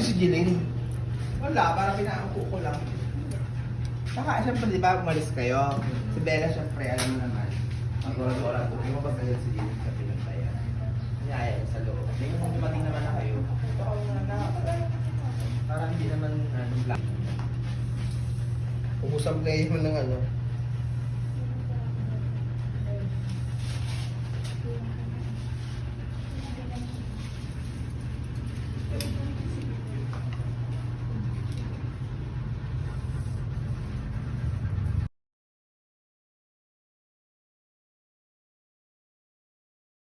si Jeline? Wala, parang pinaupo ko lang. Saka, siyempre, di ba, umalis kayo? Si Bella, siyempre, alam mo naman. Ang oras-oras, hindi mo ba kaya si Jeline sa pinagtayan? Niyaya ko sa loob. Hindi mo kung dumating naman na kayo. Ito ako na parang hindi naman, black. Ubus ang play mo ng ano.